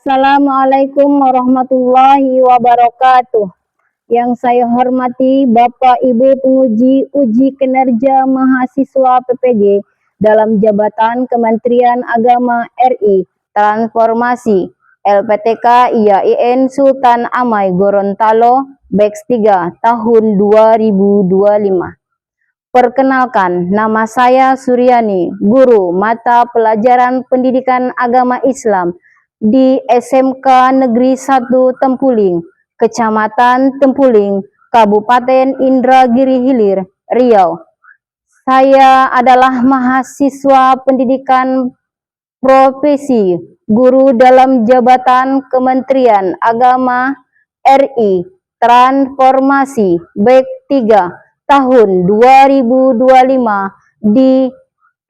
Assalamualaikum warahmatullahi wabarakatuh. Yang saya hormati Bapak Ibu penguji uji kinerja mahasiswa PPG dalam jabatan Kementerian Agama RI Transformasi LPTK IAIN Sultan Amai Gorontalo Batch 3 tahun 2025. Perkenalkan, nama saya Suryani, guru mata pelajaran pendidikan agama Islam di SMK Negeri 1 Tempuling, Kecamatan Tempuling, Kabupaten Indragiri Hilir, Riau. Saya adalah mahasiswa pendidikan profesi guru dalam jabatan Kementerian Agama RI Transformasi Batch 3 tahun 2025 di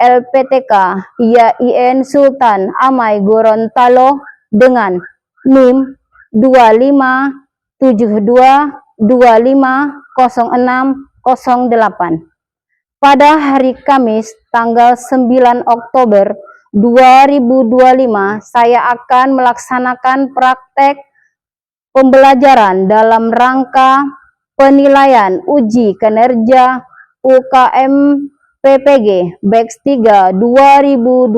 LPTK IAIN Sultan Amai Gorontalo dengan NIM 2572506008. Pada hari Kamis tanggal 9 Oktober 2025 saya akan melaksanakan praktek pembelajaran dalam rangka penilaian uji kinerja UKM PPG Batch 3 2025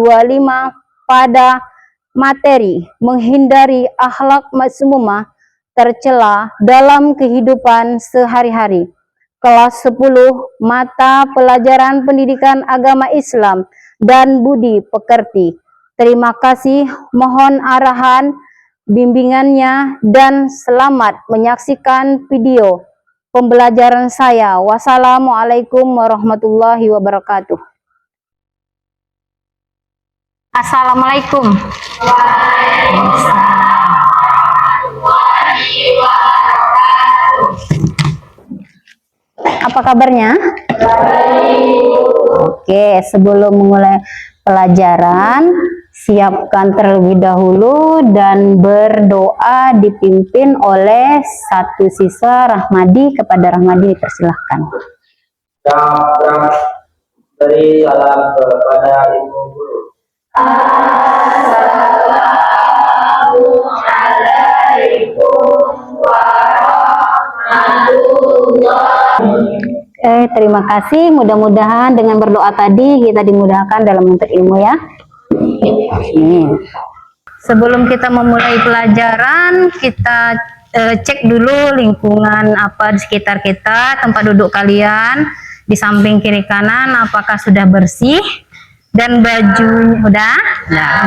pada materi menghindari akhlak mazmumah tercela dalam kehidupan sehari-hari. Kelas 10 mata pelajaran pendidikan agama Islam dan budi pekerti. Terima kasih, mohon arahan bimbingannya dan selamat menyaksikan video pembelajaran saya. Wassalamualaikum warahmatullahi wabarakatuh. Assalamualaikum. Apa kabarnya? Oke, sebelum memulai pelajaran, siapkan terlebih dahulu dan berdoa dipimpin oleh satu siswa Rahmadi. Kepada Rahmadi dipersilahkan. Beri salam kepada Ibu Guru. Assalamualaikum warahmatullahi. Terima kasih. Mudah-mudahan dengan berdoa tadi kita dimudahkan dalam menuntut ilmu ya. Sebelum kita memulai pelajaran, kita cek dulu lingkungan apa di sekitar kita, tempat duduk kalian di samping kiri kanan apakah sudah bersih, dan bajunya udah,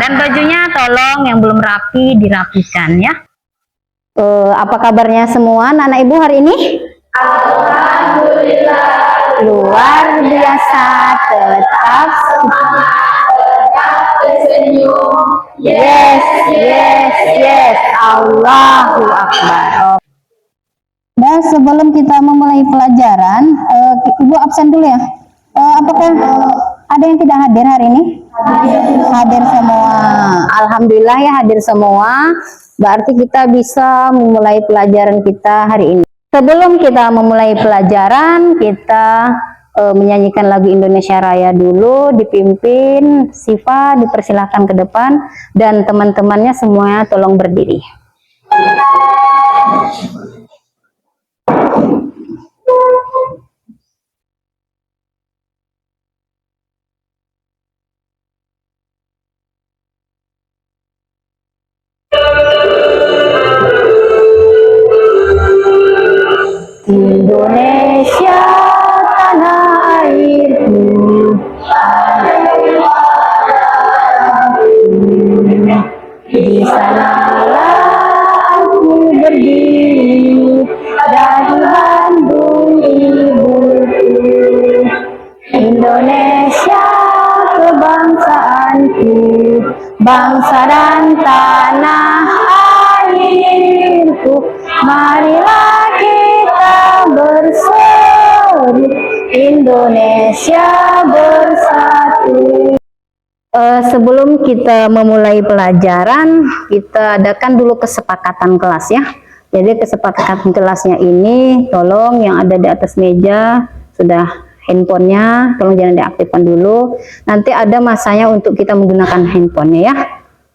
dan bajunya tolong yang belum rapi dirapikan ya. Apa kabarnya semua anak ibu hari ini? Alhamdulillah. Luar biasa, tetap semangat. Tersenyum. Yes, yes, yes. Allahu Akbar. Dan sebelum kita memulai pelajaran, Ibu absen dulu ya. Apakah ada yang tidak hadir hari ini? Hadir semua. Alhamdulillah ya, hadir semua. Berarti kita bisa memulai pelajaran kita hari ini. Sebelum kita memulai pelajaran, kita menyanyikan lagu Indonesia Raya dulu, dipimpin Siva, dipersilahkan ke depan, dan teman-temannya semuanya tolong berdiri. Indonesia tanah airku, di sanalah aku berdiri, dari Bandung ibuku. Indonesia kebangsaanku, bangsa dan tanah airku. Marilah kita bersatu, Indonesia bersatu. Sebelum kita memulai pelajaran, kita adakan dulu kesepakatan kelas ya. Jadi kesepakatan kelasnya ini, tolong yang ada di atas meja sudah handphonenya, tolong jangan diaktifkan dulu. Nanti ada masanya untuk kita menggunakan handphonenya ya.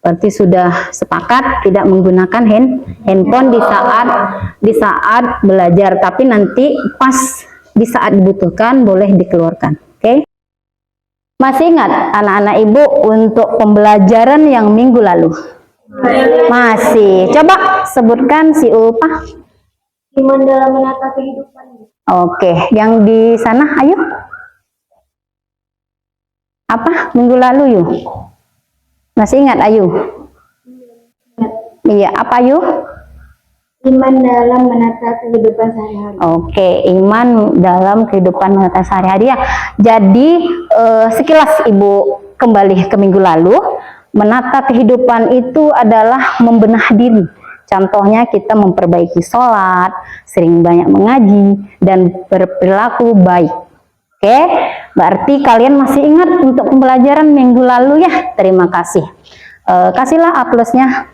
Berarti sudah sepakat tidak menggunakan handphone di saat belajar, tapi nanti pas di saat dibutuhkan boleh dikeluarkan. Oke? Masih ingat anak-anak ibu untuk pembelajaran yang minggu lalu? Masih. Coba sebutkan si Ulfa. Iman dalam menata kehidupan. Oke, yang di sana, ayo. Apa minggu lalu, yuk? Masih ingat, ayo? Iya, apa, yuk? Iman dalam menata kehidupan sehari-hari. Oke, iman dalam kehidupan menata sehari-hari ya. Jadi sekilas ibu kembali ke minggu lalu, menata kehidupan itu adalah membenah diri. Contohnya kita memperbaiki sholat, sering banyak mengaji, dan berperilaku baik. Oke, berarti kalian masih ingat untuk pembelajaran minggu lalu ya? Terima kasih. Kasihlah A plusnya.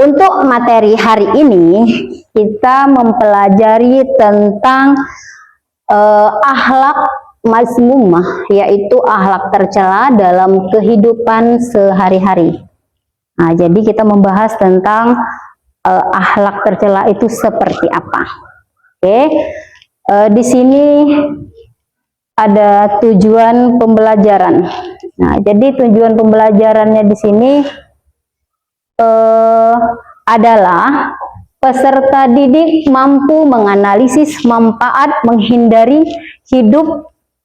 Untuk materi hari ini, kita mempelajari tentang akhlak mazmumah, yaitu akhlak tercela dalam kehidupan sehari-hari. Nah, jadi kita membahas tentang akhlak tercela itu seperti apa. Oke, di sini ada tujuan pembelajaran. Nah, jadi tujuan pembelajarannya di sini adalah peserta didik mampu menganalisis manfaat menghindari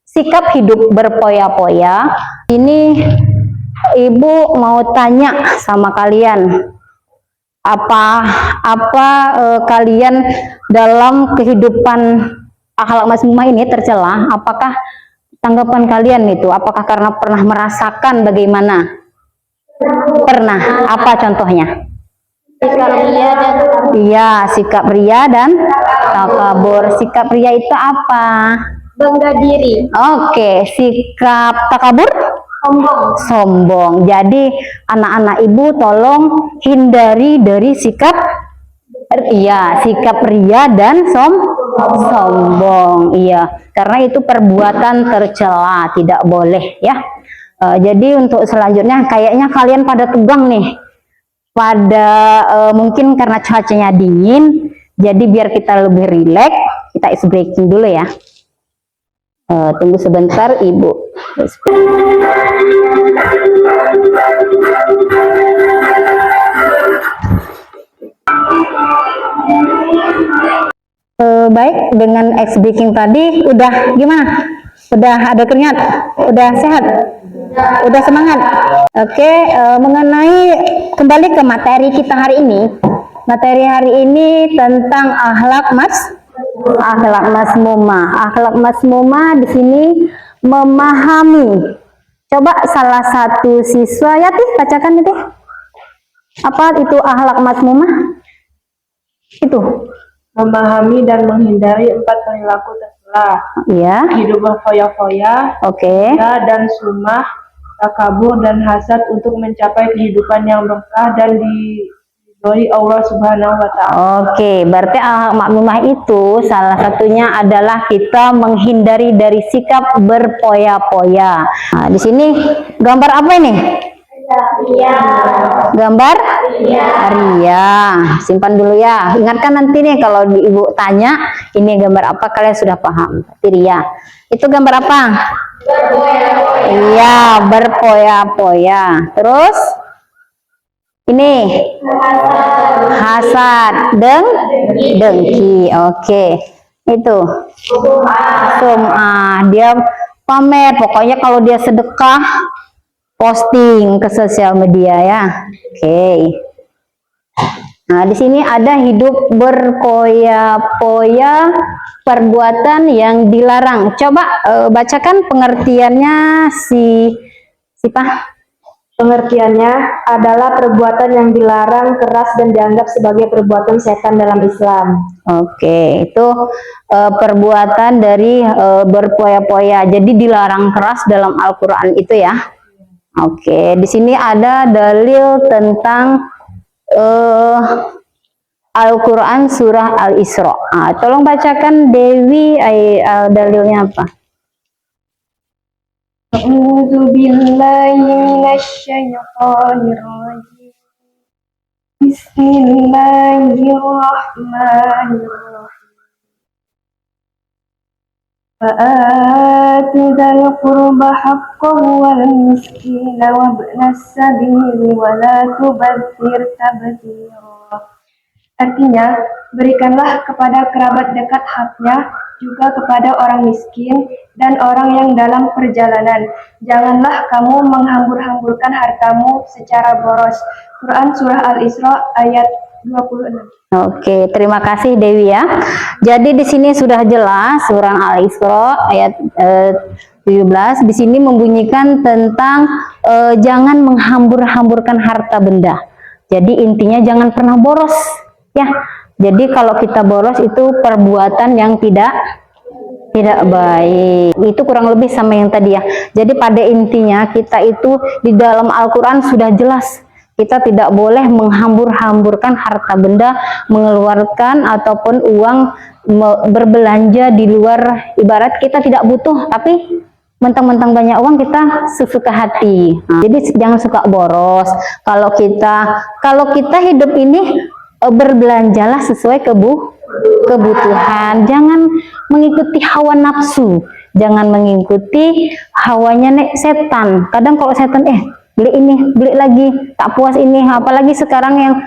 sikap hidup berpoya-poya. Ini ibu mau tanya sama kalian, apa kalian dalam kehidupan akhlak mazmumah ini tercela? Apakah tanggapan kalian itu? Apakah karena pernah merasakan bagaimana? Pernah. Apa contohnya? Sikap ria dan Iya, sikap ria dan takabur. Sikap ria itu apa? bangga diri. Oke, sikap takabur? Sombong. Jadi anak-anak ibu tolong hindari dari sikap ria dan sombong. Iya, karena itu perbuatan tercela, tidak boleh ya. Jadi untuk selanjutnya kayaknya kalian pada tegang nih. Mungkin karena cuacanya dingin, jadi biar kita lebih rileks, kita ice breaking dulu ya. Tunggu sebentar ibu. Baik, dengan ice breaking tadi udah gimana? Udah ada keringat? Udah sehat? Udah semangat? Oke, mengenai kembali ke materi kita hari ini. Materi hari ini tentang akhlak mazmumah. Akhlak mazmumah di sini memahami. Coba salah satu siswa ya Tih, bacakan itu. Apa itu akhlak mazmumah? Itu memahami dan menghindari 4 perilaku tercela. ya. Hidup berfoya-foya, Oke. dan sumah, takabur dan hasad untuk mencapai kehidupan yang berkah dan diridhoi Allah Subhanahu wa taala. Oke, berarti akhlak mazmumah itu salah satunya adalah kita menghindari dari sikap berpoya-poya. Nah, di sini gambar apa ini? Gambar ria. Simpan dulu ya. Ingatkan nanti nih kalau ibu tanya ini gambar apa, kalian sudah paham. Berarti ria. Itu gambar apa? Iya, berpoya-poya. Terus ini hasad, dengki. Oke. Itu sum'ah, dia pamer. Pokoknya kalau dia sedekah posting ke sosial media ya. Oke. Nah, di sini ada hidup berpoya-poya, perbuatan yang dilarang. Coba bacakan pengertiannya Pengertiannya adalah perbuatan yang dilarang, keras, dan dianggap sebagai perbuatan setan dalam Islam. Oke, itu perbuatan dari berpoya-poya. Jadi dilarang keras dalam Al-Qur'an itu ya. Oke, di sini ada dalil tentang Al-Quran surah Al-Isra. Tolong bacakan Dewi dalilnya apa? A'udzu billahi minasyaitonir rajim. Bismillahirrahmanirrahim. Fa'atu dzal qurba haqqahu wal miskina wa ibnas sabili wa la tubadzir tabdzira. Artinya, berikanlah kepada kerabat dekat haknya, juga kepada orang miskin dan orang yang dalam perjalanan. Janganlah kamu menghambur-hamburkan hartamu secara boros. Quran Surah Al-Isra ayat 26. Oke, terima kasih Dewi ya. Jadi di sini sudah jelas surah Al-Isra ayat 17 di sini membunyikan tentang jangan menghambur-hamburkan harta benda. Jadi intinya jangan pernah boros ya. Jadi kalau kita boros itu perbuatan yang tidak baik. Itu kurang lebih sama yang tadi ya. Jadi pada intinya kita itu di dalam Al-Qur'an sudah jelas kita tidak boleh menghambur-hamburkan harta benda, mengeluarkan ataupun uang berbelanja di luar, ibarat kita tidak butuh tapi mentang-mentang banyak uang kita sesuka hati. Nah, jadi jangan suka boros. Kalau kita hidup ini berbelanjalah sesuai kebutuhan. Jangan mengikuti hawa nafsu. Jangan mengikuti hawanya setan. Kadang kalau setan beli ini, beli lagi, tak puas ini, apalagi sekarang yang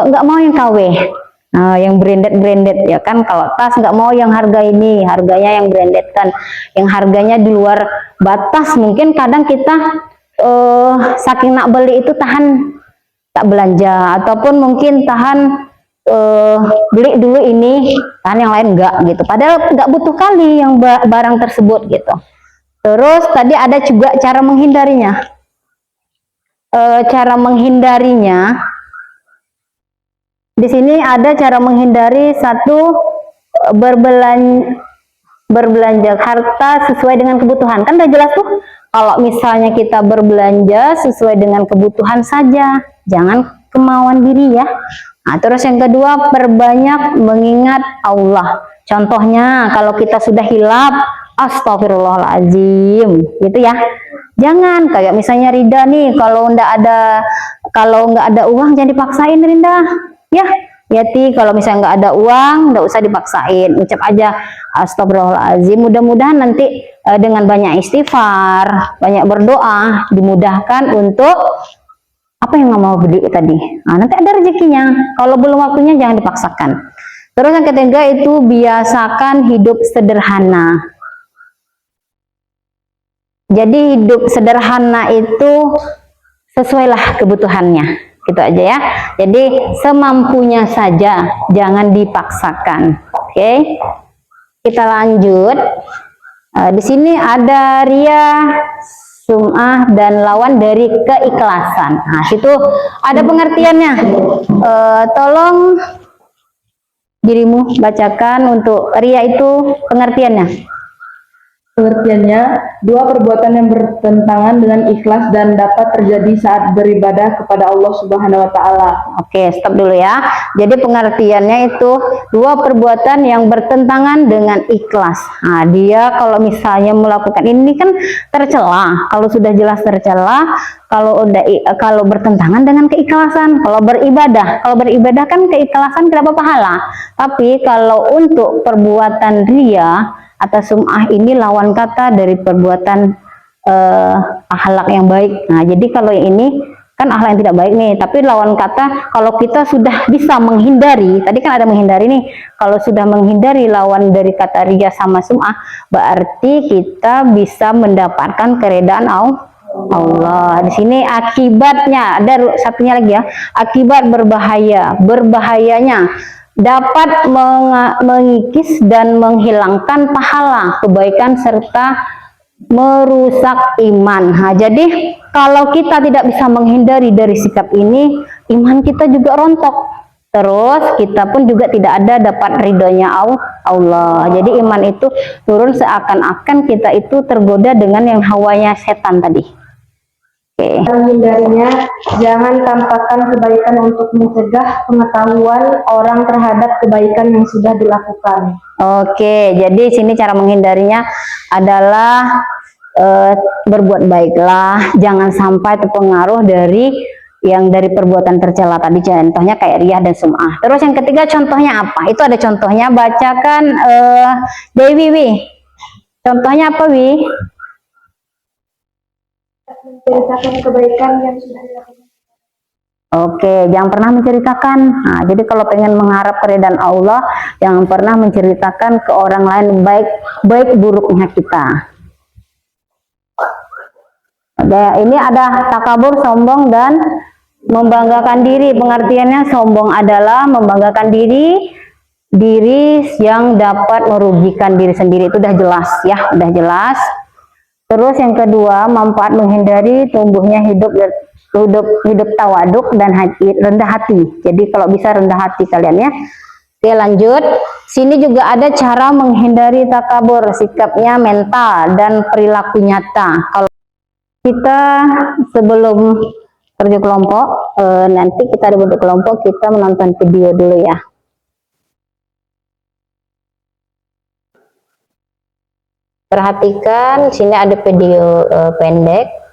nggak mau yang KW, yang branded ya kan. Kalau tas nggak mau yang harga ini, harganya yang branded kan, yang harganya di luar batas. Mungkin kadang kita saking nak beli itu tahan tak belanja, ataupun mungkin tahan beli dulu ini, tahan yang lain enggak gitu. Padahal nggak butuh kali yang barang tersebut gitu. Terus tadi ada juga cara menghindarinya. Cara menghindarinya di sini ada cara menghindari satu, berbelanja harta sesuai dengan kebutuhan. Kan udah jelas tuh, kalau misalnya kita berbelanja sesuai dengan kebutuhan saja, jangan kemauan diri ya. Nah, terus yang kedua, perbanyak mengingat Allah. Contohnya kalau kita sudah hilaf, astagfirullahaladzim gitu ya. Jangan kayak misalnya Rinda nih, kalau nggak ada uang jangan dipaksain Rinda ya. Yati kalau misalnya nggak ada uang nggak usah dipaksain, ucap aja astagfirullahaladzim. Mudah-mudahan nanti dengan banyak istighfar, banyak berdoa, dimudahkan untuk apa yang nggak mau beli tadi. Nah, nanti ada rezekinya. Kalau belum waktunya jangan dipaksakan. Terus yang ketiga itu biasakan hidup sederhana. Jadi hidup sederhana itu sesuailah kebutuhannya, gitu aja ya. Jadi semampunya saja, jangan dipaksakan. Oke, kita lanjut. Di sini ada ria, sum'ah, dan lawan dari keikhlasan. Nah, situ ada pengertiannya. Tolong dirimu bacakan untuk ria itu pengertiannya. Pengertiannya, dua perbuatan yang bertentangan dengan ikhlas dan dapat terjadi saat beribadah kepada Allah Subhanahu wa Ta'ala. Oke, stop dulu ya. Jadi pengertiannya itu dua perbuatan yang bertentangan dengan ikhlas. Nah, dia kalau misalnya melakukan ini kan tercela. Kalau sudah jelas tercela, kalau bertentangan dengan keikhlasan. Kalau beribadah kan keikhlasan dapat pahala. Tapi kalau untuk perbuatan ria atau sum'ah ini lawan kata dari perbuatan akhlak yang baik. Nah, jadi kalau yang ini kan akhlak yang tidak baik nih, tapi lawan kata kalau kita sudah bisa menghindari, tadi kan ada menghindari nih, kalau sudah menghindari lawan dari kata ria sama sum'ah, berarti kita bisa mendapatkan keredaan Allah. Di sini akibatnya ada satunya lagi ya, akibat berbahayanya dapat mengikis dan menghilangkan pahala kebaikan serta merusak iman. Nah, jadi kalau kita tidak bisa menghindari dari sikap ini, iman kita juga rontok. Terus kita pun juga tidak ada dapat ridhonya Allah. Jadi iman itu turun seakan-akan kita itu tergoda dengan yang hawanya setan tadi. Menghindarinya, jangan tampakkan kebaikan untuk mencegah pengetahuan orang terhadap kebaikan yang sudah dilakukan. Oke, jadi sini cara menghindarinya adalah berbuat baiklah, jangan sampai terpengaruh dari perbuatan tercela tadi, contohnya kayak riyah dan sum'ah. Terus yang ketiga contohnya apa? Itu ada contohnya, bacakan Dewi Wi. Contohnya apa Wi? Menceritakan kebaikan yang sudah dilakukan. Oke, jangan pernah menceritakan. Nah, jadi kalau pengen mengharap keridhaan Allah, jangan pernah menceritakan ke orang lain baik buruknya kita. Ini ada takabur, sombong, dan membanggakan diri. Pengertiannya sombong adalah membanggakan diri yang dapat merugikan diri sendiri. Itu udah jelas ya, udah jelas. Terus yang kedua, manfaat menghindari tumbuhnya hidup tawaduk dan rendah hati. Jadi kalau bisa rendah hati kalian ya. Oke, lanjut. Sini juga ada cara menghindari takabur, sikapnya mental dan perilaku nyata. Kalau kita sebelum kerja kelompok, nanti kita ada bentuk kelompok, kita menonton video dulu ya. Perhatikan, sini ada video pendek.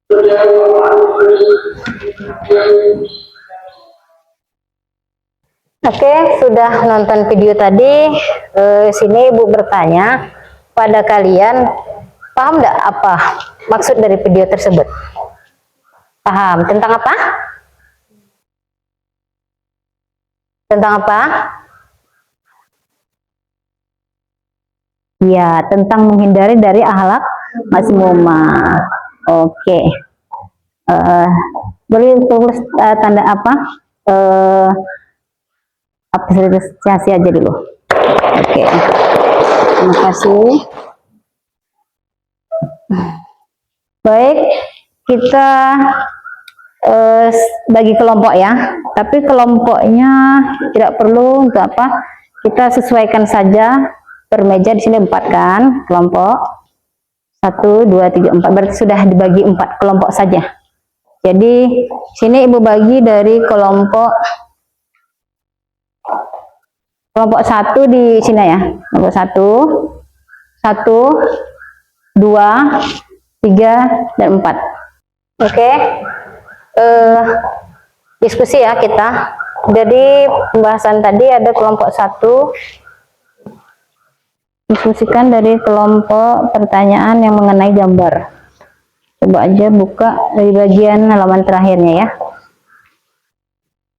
Oke, sudah nonton video tadi. Sini Ibu bertanya pada kalian, paham nggak apa maksud dari video tersebut? Paham tentang apa? Tentang apa? Ya, tentang menghindari dari akhlak mazmumah. Oke. Boleh tulis tanda apa? Apresiasi aja dulu. Oke. Terima kasih. Baik, kita bagi kelompok ya. Tapi kelompoknya tidak perlu untuk apa? Kita sesuaikan saja per meja. Di sini 4 kan kelompok. 1, 2, 3, 4. Berarti sudah dibagi 4 kelompok saja. Jadi sini Ibu bagi dari kelompok 1 di sini ya. Kelompok 1, 2, 3, dan 4. Oke. Diskusi ya kita. Jadi pembahasan tadi ada kelompok 1. Diskusikan dari kelompok pertanyaan yang mengenai gambar. Coba aja buka dari bagian halaman terakhirnya ya.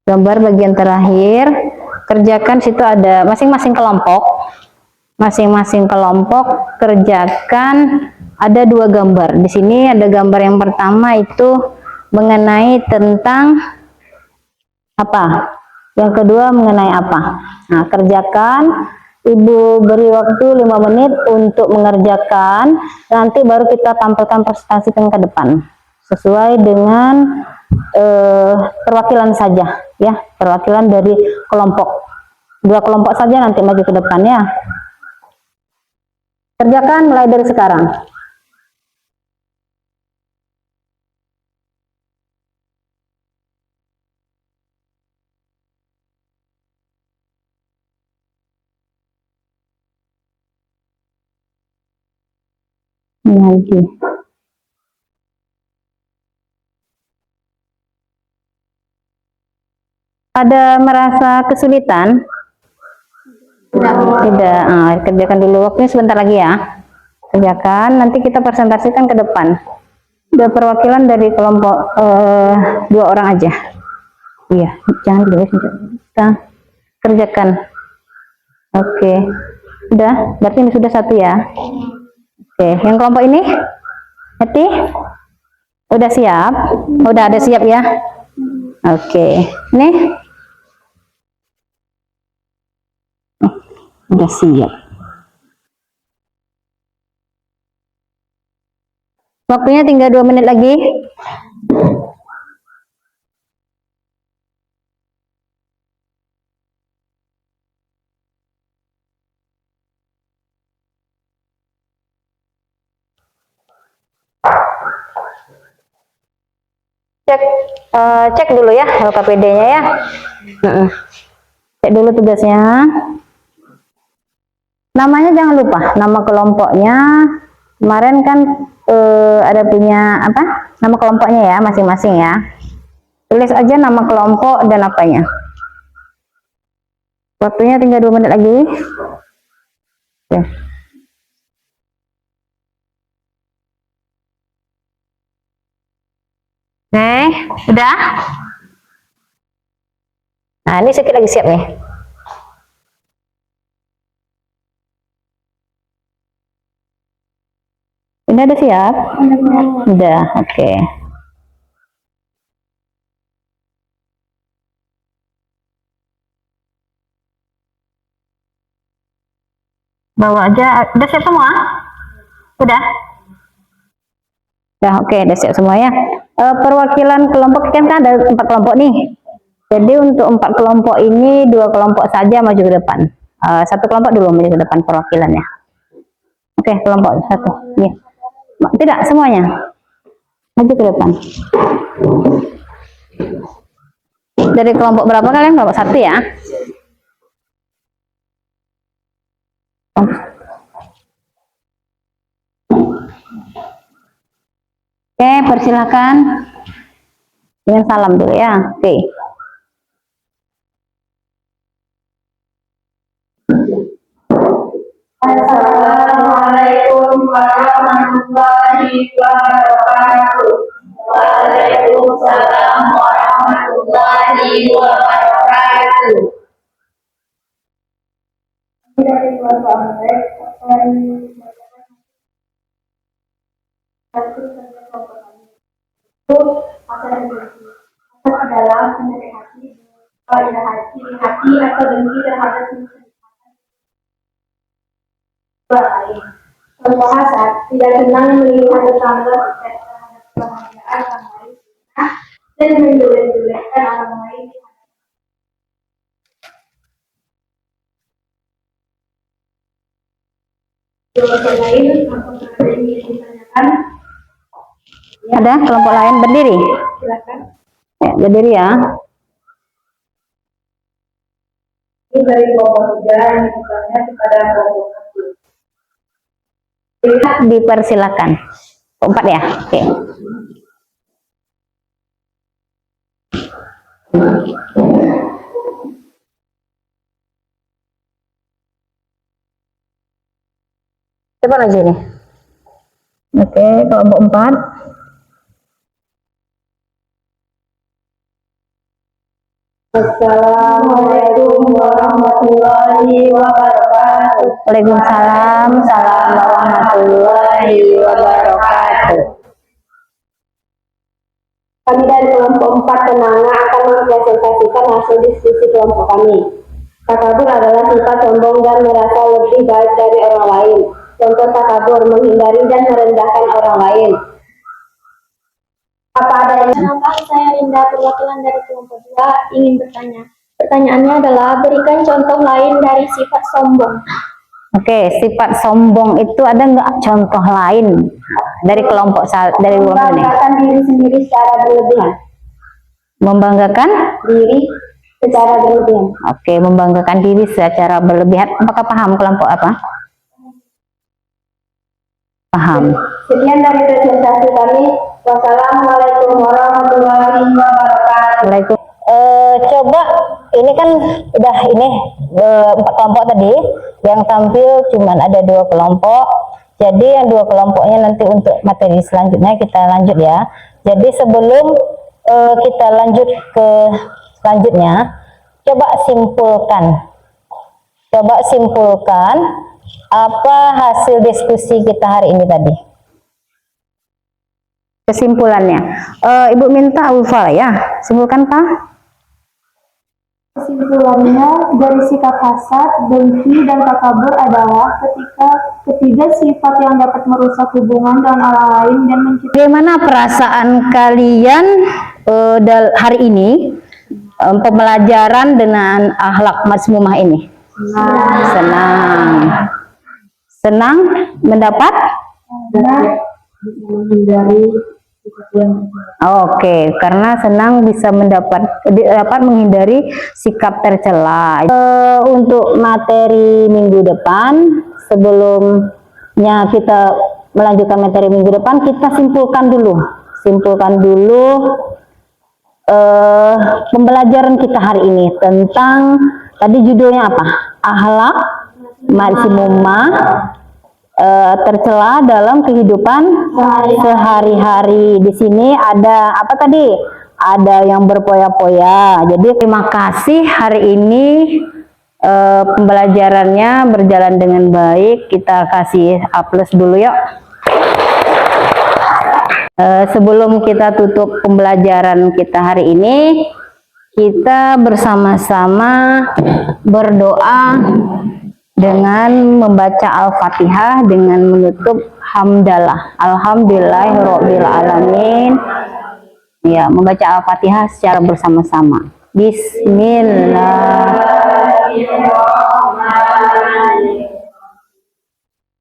Gambar bagian terakhir. Kerjakan, situ ada masing-masing kelompok. Masing-masing kelompok kerjakan ada 2 gambar. Di sini ada gambar yang pertama itu mengenai tentang apa? Yang kedua mengenai apa? Nah, kerjakan. Ibu beri waktu 5 menit untuk mengerjakan, nanti baru kita tampilkan presentasikan ke depan sesuai dengan perwakilan saja ya, perwakilan dari kelompok. 2 kelompok saja nanti maju ke depan ya. Kerjakan mulai dari sekarang. Ini lagi. Ada merasa kesulitan? Tidak. Kerjakan dulu, waktunya sebentar lagi ya. Kerjakan, nanti kita presentasikan ke depan. Ada perwakilan dari kelompok 2 orang aja. Iya, jangan dulu. Kita kerjakan. Oke. Udah, berarti ini sudah 1 ya. Oke, yang kelompok ini? Hati? Udah siap? Udah ada siap ya? Oke. Nih. Udah siap. Waktunya tinggal 2 menit lagi. Cek dulu ya LKPD-nya ya. Cek dulu tugasnya. Namanya jangan lupa, nama kelompoknya. Kemarin kan ada punya apa? Nama kelompoknya ya, masing-masing ya. Tulis aja nama kelompok dan apanya. Waktunya tinggal 2 menit lagi. Oke. Udah? Nah, ini sedikit lagi siap nih. Ini udah siap? Udah, oke. Bawa aja. Udah siap semua? Udah? Udah, oke, udah siap semua ya. Perwakilan kelompok kan ada 4 kelompok nih. Jadi untuk 4 kelompok ini 2 kelompok saja maju ke depan. 1 kelompok dulu maju ke depan perwakilannya. Oke, kelompok 1. Ya. Tidak semuanya. Maju ke depan. Dari kelompok berapa kalian? Kelompok 1 ya. Oke, persilahkan dengan salam dulu ya. Oke. Assalamualaikum warahmatullahi wabarakatuh. Waalaikumsalam warahmatullahi wabarakatuh. Dari keluarga Amrek akan itu masa dengki. Masa adalah menyakit hati, hati atau dengki terhadap orang lain. Contoh hasad, tidak senang melihat tetangga sukses terhadap kebahagiaan orang lain dan menjelek-jelekkan orang lain. Kelompok lain apakah ingin ditanyakan? Ada kelompok lain berdiri? Silakan. Ya, berdiri ya. Ini dari kelompok 3 yang bertanya kepada kelompok 1. Dipersilakan. 4 ya. Oke. Coba lagi nih. Oke, kelompok 4. Assalamualaikum warahmatullahi wabarakatuh. Waalaikumsalam warahmatullahi wabarakatuh. Kami dari kelompok 4 Kenanga akan mempresentasikan hasil diskusi kelompok kami. Takabur adalah sifat sombong dan merasa lebih baik dari orang lain. Contoh takabur, menghindari dan merendahkan orang lain. Apa adanya? Nama saya Rinda, perwakilan dari kelompok 2, ingin bertanya. Pertanyaannya adalah, berikan contoh lain dari sifat sombong. Oke, sifat sombong itu ada nggak contoh lain dari kelompok dari kelompok ini? Membanggakan diri sendiri secara berlebihan. Membanggakan Diri secara berlebihan. Oke, membanggakan diri secara berlebihan. Apakah paham kelompok apa? Paham. Sekian dari presentasi kami. Wassalamualaikum warahmatullahi wabarakatuh. Waalaikumsalam. Coba ini kan udah ini 4 kelompok tadi, yang tampil cuman ada 2 kelompok. Jadi yang 2 kelompoknya nanti untuk materi selanjutnya kita lanjut ya. Jadi sebelum kita lanjut ke selanjutnya, coba simpulkan apa hasil diskusi kita hari ini tadi. Kesimpulannya, Ibu minta Ulfa ya, simpulkan Pak. Kesimpulannya, dari sikap hasad, dengki, dan takabur adalah ketiga sifat yang dapat merusak hubungan dengan orang lain dan menciptakan. Bagaimana perasaan kalian hari ini pembelajaran dengan akhlak masmumah ini? Senang mendapat? Menghindari Oke, karena senang bisa dapat menghindari sikap tercela. Untuk materi minggu depan, sebelumnya kita melanjutkan materi minggu depan, kita simpulkan dulu pembelajaran kita hari ini tentang tadi judulnya apa? Akhlak masmumah tercela dalam kehidupan sehari-hari. Di sini ada apa tadi? Ada yang berpoya-poya. Jadi terima kasih hari ini pembelajarannya berjalan dengan baik. Kita kasih aplaus dulu yuk. Sebelum kita tutup pembelajaran kita hari ini, kita bersama-sama berdoa dengan membaca Al-Fatihah dengan menutup hamdalah. Alhamdulillahirabbil alamin. Ya, membaca Al-Fatihah secara bersama-sama. Bismillahirrahmanirrahim.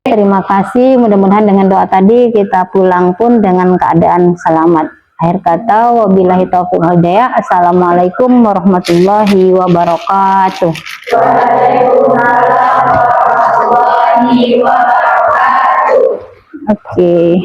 Terima kasih, mudah-mudahan dengan doa tadi kita pulang pun dengan keadaan selamat. Akhir kata, wabillahi taufiq wal hidayah. Assalamualaikum warahmatullahi wabarakatuh. Waalaikumsalam warahmatullahi wabarakatuh. Oke.